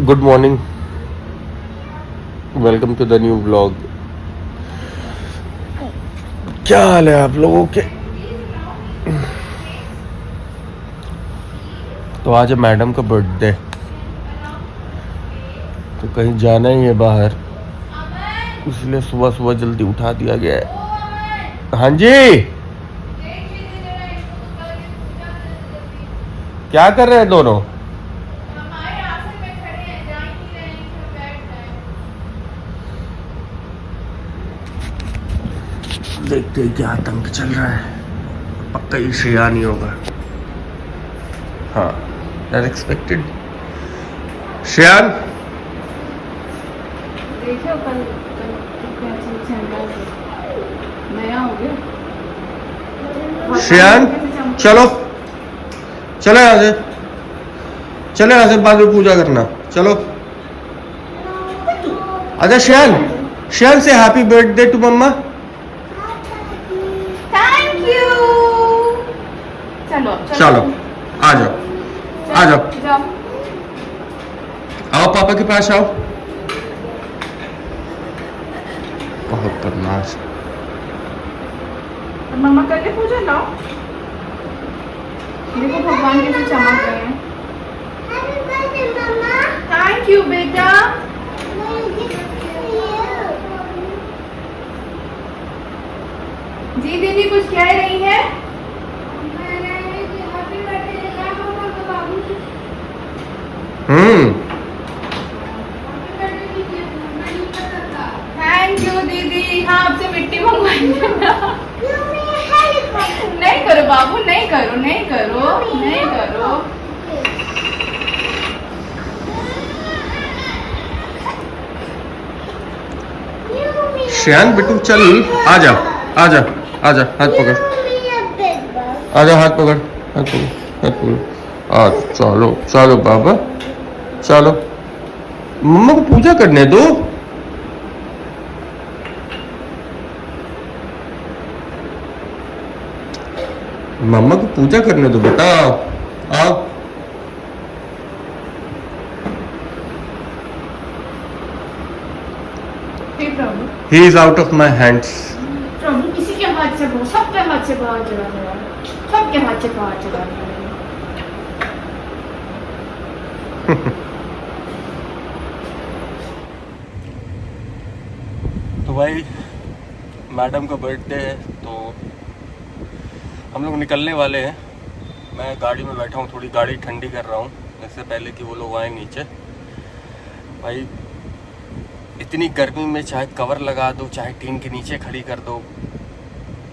Good morning, welcome to the new blog. क्या हाल है आप लोगों के? तो आज है मैडम का बर्थडे, तो कहीं जाना ही है बाहर, इसलिए सुबह सुबह जल्दी उठा दिया गया है। हाँ जी, क्या कर रहे हैं दोनों? देखते हैं क्या आतंक चल रहा है। पक्का ही श्रेया नहीं होगा। हाँ, अनएक्सपेक्टेड। श्रेयान, देखो कल नया हो गया। श्रेयान चलो चलो यहाँ से, चलो यहाँ से, बाद में पूजा करना। चलो अच्छा श्रेयान, श्रेयान से हैप्पी बर्थडे टू मम्मा। Thank you. चलो चलो आ जाओ, आ जाओ, जाओ। आओ पापा के पास आओ। बहुत बदमाश। मम्मा कर ले पूजा लाओ। देखो भगवान कैसे चमक रहे हैं। थैंक यू बेटा। जी दीदी कुछ कह रही है? थैंक यू दीदी। हाँ आपसे मिट्टी मंगवाएंगे ना। नहीं करो बाबू, नहीं करो, नहीं करो, नहीं करो। श्रेयान बेटू चल, आ जा, आ जा, आ जा, हाथ पकड़, आ जा, हाथ पकड़, हाथ पकड़, हाथ पकड़। आ चलो चलो बाबा, चलो मम्मा को पूजा करने दो। मम्मा को पूजा करने दो बेटा, आओ। हे प्रभु, he is out of my hands. प्रभु किसी के हाथ से बहुत, सबके हाथ से बाहर चला गया, सबके हाथ से बाहर चला गया। तो भाई मैडम का बर्थडे है, तो हम लोग निकलने वाले हैं। मैं गाड़ी में बैठा हूँ, थोड़ी गाड़ी ठंडी कर रहा हूँ इससे पहले कि वो लोग आए नीचे। भाई इतनी गर्मी में चाहे कवर लगा दो, चाहे टीन के नीचे खड़ी कर दो,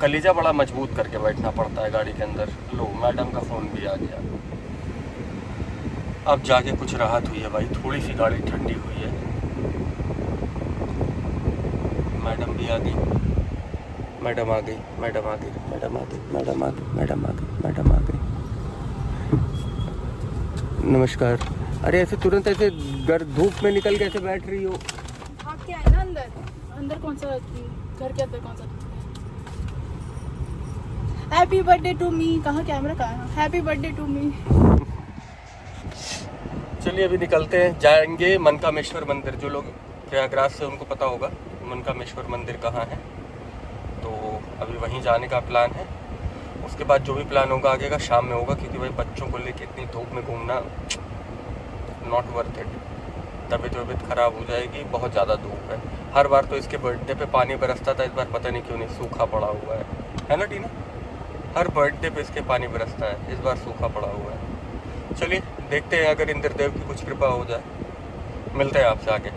कलेजा बड़ा मजबूत करके बैठना पड़ता है गाड़ी के अंदर। लो मैडम का फ़ोन भी आ गया। अब जाके कुछ राहत हुई है भाई, थोड़ी सी गाड़ी ठंडी हुई है। मैडम भी आ गई, मैडम आ गई, मैडम आ गई, मैडम आ गई, मैडम आ गई, मैडम आ गई, मैडम आ गई। नमस्कार। अरे ऐसे तुरंत ऐसे धूप में निकल के ऐसे बैठ रही हो? भाग के आए ना अंदर। अंदर कौन सा, घर के अंदर कौन सा? Happy birthday to me. कहाँ कैमरा कहाँ है? Happy birthday to me. चलिए अभी निकलते हैं, जाएंगे मनकामेश्वर मंदिर। जो लोग प्रयागराज से उनको पता होगा मनकामेश्वर मंदिर कहाँ है, तो अभी वहीं जाने का प्लान है। उसके बाद जो भी प्लान होगा आगे का शाम में होगा, क्योंकि भाई बच्चों को लेके इतनी धूप में घूमना नॉट वर्थ इट। तबीयत ख़राब हो जाएगी, बहुत ज़्यादा धूप है। हर बार तो इसके बर्थडे पे पानी बरसता था, इस बार पता नहीं क्यों नहीं, सूखा पड़ा हुआ है ना टीना? हर बर्थडे पे इसके पानी बरसता है, इस बार सूखा पड़ा हुआ है। चलिए देखते हैं, अगर इंद्रदेव की कुछ कृपा हो जाए। मिलते हैं आपसे आगे।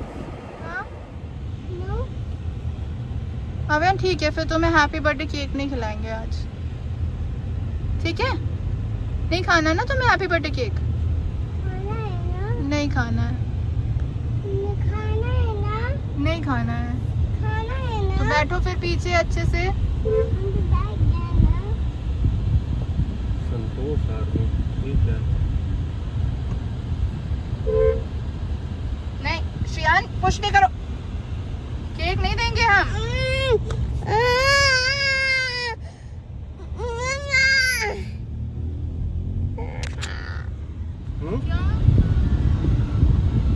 अबे ठीक है, फिर तुम्हें हैप्पी बर्थडे केक नहीं खिलाएंगे आज, ठीक है? नहीं खाना ना तुम्हें हैप्पी बर्थडे केक? नहीं खाना है। नहीं खाना है। तो बैठो फिर पीछे अच्छे से। संतोष आदमी, ठीक है। नहीं श्रेयान, पुश नहीं करो, केक नहीं देंगे हम।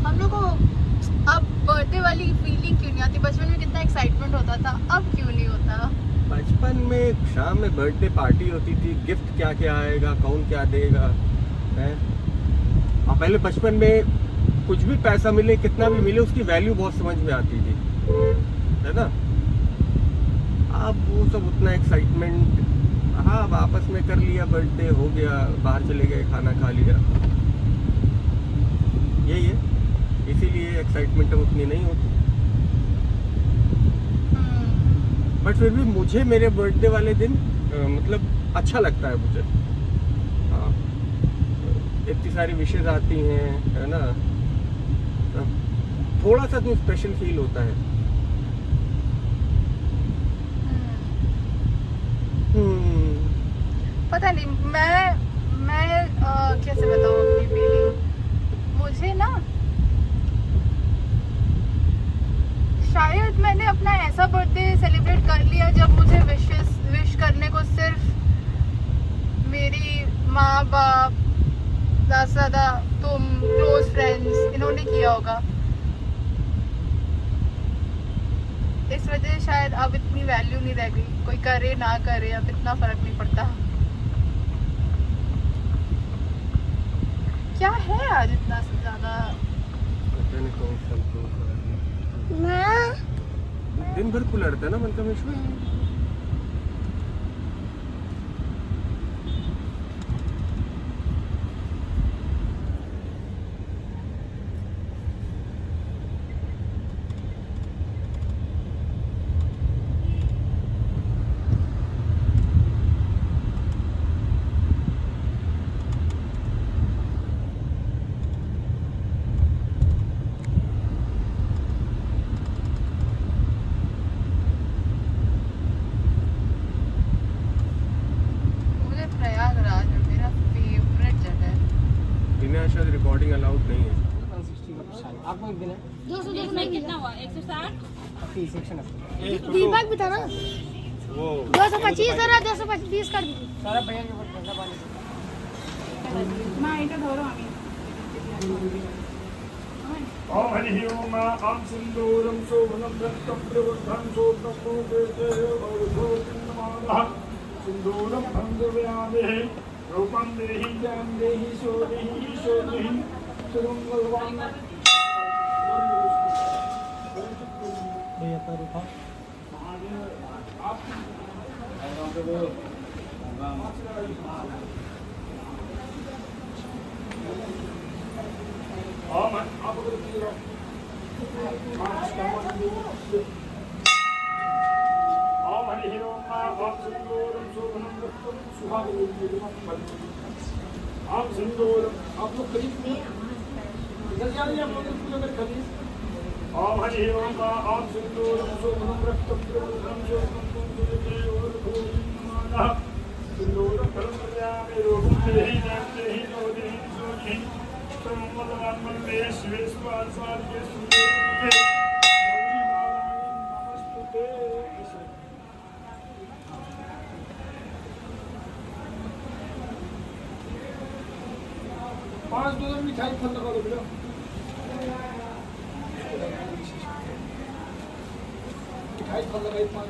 हम लोग को होता था, अब क्यों नहीं होता? बचपन में शाम में बर्थडे पार्टी होती थी, गिफ्ट क्या क्या आएगा, कौन क्या देगा है। और पहले बचपन में कुछ भी पैसा मिले, कितना भी मिले, उसकी वैल्यू बहुत समझ में आती थी, है ना। अब वो सब उतना एक्साइटमेंट, हाँ अब आपस में कर लिया, बर्थडे हो गया, बाहर चले गए, खाना खा लिया, यही है। इसीलिए एक्साइटमेंट अब उतनी नहीं होती। बट फिर भी मुझे मेरे बर्थडे वाले दिन मतलब अच्छा लगता है मुझे। हाँ, इतनी सारी विशेष आती हैं, है ना, थोड़ा सा तो स्पेशल फील होता है। पता नहीं, मैं कैसे बताऊँ अपनी फीलिंग। मुझे ना शायद मैंने अपना ऐसा बर्थडे सेलिब्रेट कर लिया जब मुझे विश करने को सिर्फ मेरी माँ बाप, ज़्यादा तुम, क्लोज फ्रेंड्स, इन्होंने किया होगा। इस वजह से शायद अब इतनी वैल्यू नहीं रह गई, कोई करे ना करे अब इतना फर्क नहीं पड़ता। क्या है आज इतना ज्यादा? दिन भर खुला रहता है ना मनकामेश्वर। शायद रिकॉर्डिंग अलाउड नहीं है। आपको एक दिन है 200 कितना हुआ? 160 दीपक भी था ना, वो 225 और 220 कर दीजिए सारा भैया के ऊपर ठंडा पानी। मैं इधर धो रहा हूं। ओम हरि ओम आम सिंदूरम शोभनम रक्तम प्रवर्धन शोभनम मोदेते और नमः सिंदूरम भंगव्यामे रूपम देहि ज्ञान देहि सो देहि सुरम भगवान भैया का रूपा ओम आप अगर ओम हरि ओम आम सिंदूरम शोभनम रक्तम सुहागवती आम सिंदूरम आप लोग करीब में इधर जाइए, आप लोग पूजा कर करीब। ओम हरि ओम आम सिंदूरम शोभनम रक्तम प्रवर्धन शोभनम मोदेते और नमः सिंदूरम भंगव्यामे रूपम देहि ज्ञान देहि सो देहि पाँच दो मिठाई फल लगा दो भैया। मिठाई फल लगाई 5।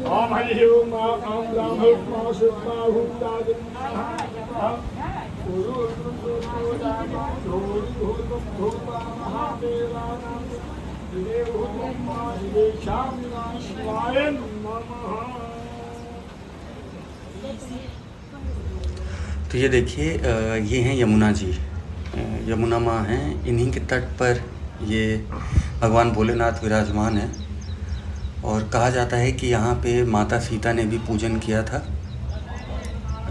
ओम हरि ओम आम ब्राह्मण मासुत्मा हुतादिन्नाः गुरु गुरुदामा धोरि भूतम भूता महादेवानां देवहुतम्मा देशामिना शिवाय नमः। तो ये देखिए, ये हैं यमुना जी, यमुना माँ हैं। इन्हीं के तट पर ये भगवान भोलेनाथ विराजमान हैं। और कहा जाता है कि यहाँ पे माता सीता ने भी पूजन किया था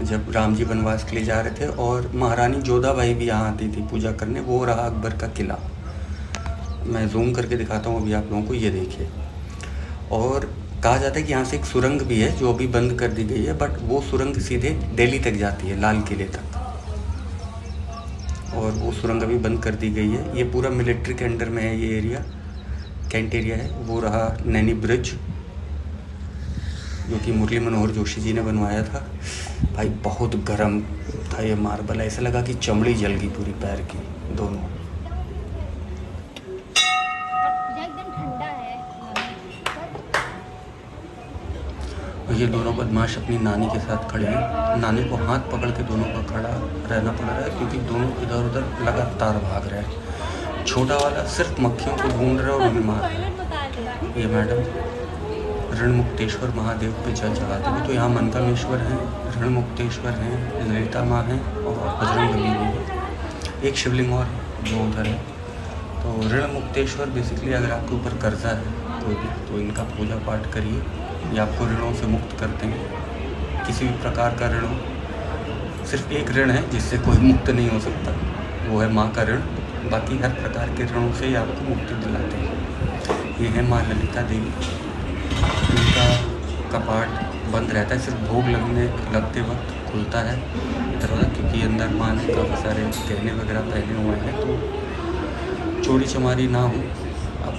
जब राम जी वनवास के लिए जा रहे थे, और महारानी जोधाबाई भी यहाँ आती थी पूजा करने। वो रहा अकबर का किला। मैं जूम करके दिखाता हूँ अभी आप लोगों को, ये देखिए। और कहा जाता है कि यहाँ से एक सुरंग भी है जो अभी बंद कर दी गई है, बट वो सुरंग सीधे दिल्ली तक जाती है, लाल किले तक। और वो सुरंग अभी बंद कर दी गई है। ये पूरा मिलिट्री के अंडर में है, ये एरिया कैंट एरिया है। वो रहा नैनी ब्रिज, जो कि मुरली मनोहर जोशी जी ने बनवाया था। भाई बहुत गर्म था ये मार्बल, ऐसा लगा कि चमड़ी जल गई पूरी पैर की दोनों। एकदम ठंडा है। ये दोनों बदमाश अपनी नानी के साथ खड़े हैं। नानी को हाथ पकड़ के दोनों का खड़ा रहना पड़ रहा है क्योंकि दोनों इधर उधर लगातार भाग रहे हैं। छोटा वाला सिर्फ मक्खियों को ढूंढ रहा है और बीमार है। ये मैडम रणमुक्तेश्वर महादेव पे जल चढ़ाते हैं। तो यहाँ मनकामेश्वर हैं, रणमुक्तेश्वर हैं, ललिता माँ हैं और बजरंगबली भी है। एक शिवलिंग और जो उधर है। तो रणमुक्तेश्वर बेसिकली अगर आपके ऊपर कर्जा है कोई भी तो इनका पूजा पाठ करिए, ये आपको ऋणों से मुक्त करते हैं। किसी भी प्रकार का ऋण हो, सिर्फ एक ऋण है जिससे कोई मुक्त नहीं हो सकता, वो है माँ का ऋण। बाकी हर प्रकार के ऋणों से ही आपको मुक्ति दिलाते हैं। ये है माँ ललिता देवी। इनका कपाट बंद रहता है, सिर्फ भोग लगते वक्त खुलता है दरवाज़ा, क्योंकि अंदर माँ ने काफ़ी सारे गहने वगैरह पहने हुए हैं तो चोरी चमारी ना हो। अब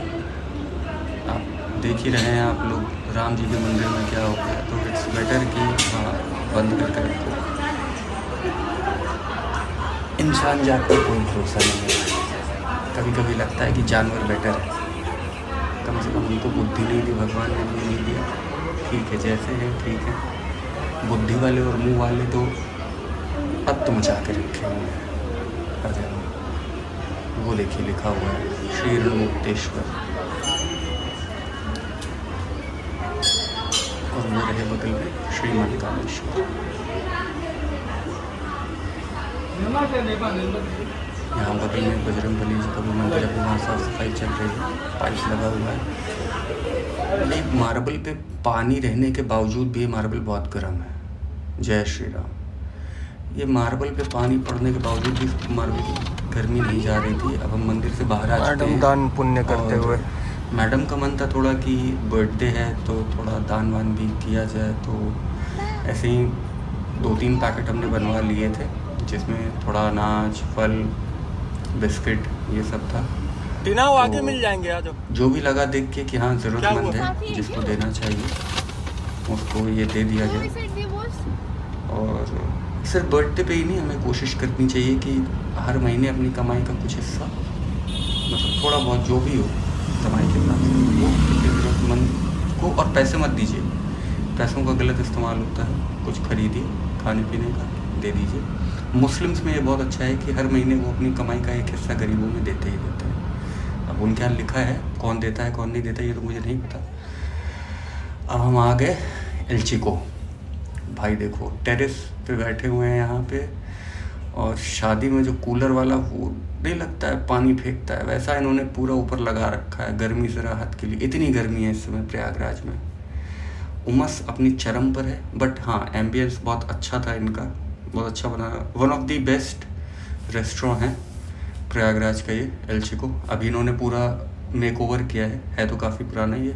आप देख ही रहे हैं आप लोग राम जी के मंदिर में क्या हो गया, तो इट्स बेटर कि हाँ बंद करके रखो। इंसान जात पर कोई भरोसा नहीं है। कभी कभी लगता है कि जानवर बेटर है, कम से कम उनको बुद्धि नहीं दी भगवान ने, भी नहीं दिया। ठीक है जैसे है ठीक है। बुद्धि वाले और मुंह वाले तो अब तो मचा के रखे हुए हैं हर जगह। वो देखिए लिखा हुआ है श्री रणमुक्तेश्वर, और वो रहे बगल में श्री मनकामेश्वर। यहाँ बगल में बजरंगबली जी का भी मंदिर है, वहाँ साफ सफाई चल रही है, पाइप लगा हुआ है। ये मार्बल पे पानी रहने के बावजूद भी ये मार्बल बहुत गर्म है। जय श्री राम। ये मार्बल पे पानी पड़ने के बावजूद भी मार्बल की गर्मी नहीं जा रही थी। अब हम मंदिर से बाहर आ चुके हैं दान पुण्य करते हुए। मैडम का मन था थोड़ा कि बर्थडे है तो थोड़ा दान वान भी किया जाए, तो ऐसे ही 2-3 पैकेट हमने बनवा लिए थे जिसमें थोड़ा अनाज, फल, बिस्किट ये सब था। टीना वो आगे तो मिल जाएंगे आज। जो भी लगा देख के कि हाँ ज़रूरतमंद है, जिसको देना चाहिए उसको ये दे दिया गया। और सिर्फ बर्थडे पे ही नहीं, हमें कोशिश करनी चाहिए कि हर महीने अपनी कमाई का कुछ हिस्सा, मतलब थोड़ा बहुत जो भी हो कमाई के हिसाब से, वो ज़रूरतमंद को। और पैसे मत दीजिए, पैसों का गलत इस्तेमाल होता है। कुछ खरीदिए खाने पीने का, दे दीजिए। मुस्लिम्स में ये बहुत अच्छा है कि हर महीने वो अपनी कमाई का एक हिस्सा गरीबों में देते ही देते हैं। अब उनके यहाँ लिखा है कौन देता है कौन नहीं देता ये तो मुझे नहीं पता। अब हम आ गए एलचिको। भाई देखो टेरेस पे बैठे हुए हैं यहाँ पे, और शादी में जो कूलर वाला वो नहीं लगता है पानी फेंकता है, वैसा इन्होंने पूरा ऊपर लगा रखा है गर्मी से राहत के लिए। इतनी गर्मी है इस समय प्रयागराज में, उमस अपनी चरम पर है। बट हाँ एम्बियंस बहुत अच्छा था इनका, बहुत अच्छा बना। One of the best restaurant है प्रयागराज का ये एलचिको। अभी इन्होंने पूरा मेकओवर किया है तो काफ़ी पुराना ये।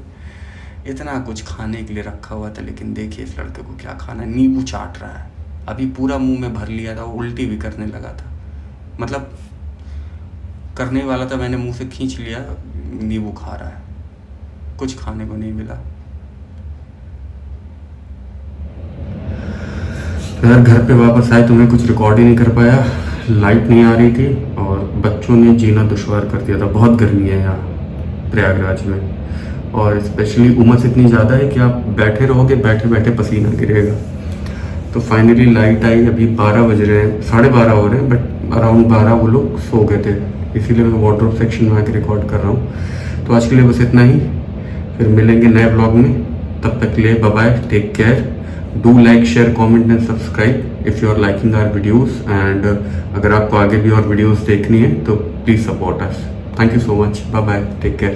इतना कुछ खाने के लिए रखा हुआ था, लेकिन देखिए इस लड़के को क्या खाना है। नींबू चाट रहा है, अभी पूरा मुंह में भर लिया था, उल्टी भी करने लगा था। मतलब करने वाला था, मैंने मुंह से खींच लिया, नींबू खा रहा है। कुछ खाने को नहीं मिला। यार घर पे वापस आए तो मैं कुछ रिकॉर्ड ही नहीं कर पाया, लाइट नहीं आ रही थी और बच्चों ने जीना दुश्वार कर दिया था। बहुत गर्मी है यहाँ प्रयागराज में, और स्पेशली उमस इतनी ज़्यादा है कि आप बैठे रहोगे, बैठे बैठे पसीना गिरेगा। तो फाइनली लाइट आई। अभी 12 बज रहे हैं, 12:30 हो रहे हैं, बट अराउंड 12 वो लोग सो गए थे, इसीलिए मैं वार्डरोब सेक्शन में आके रिकॉर्ड कर रहा हूँ। तो आज के लिए बस इतना ही, फिर मिलेंगे नए ब्लॉग में। तब तक के लिए bye bye, take care. Do like, share, comment and subscribe if you are liking our videos, and अगर आपको आगे भी और वीडियोस देखनी है तो please support us. Thank you so much, bye bye, take care.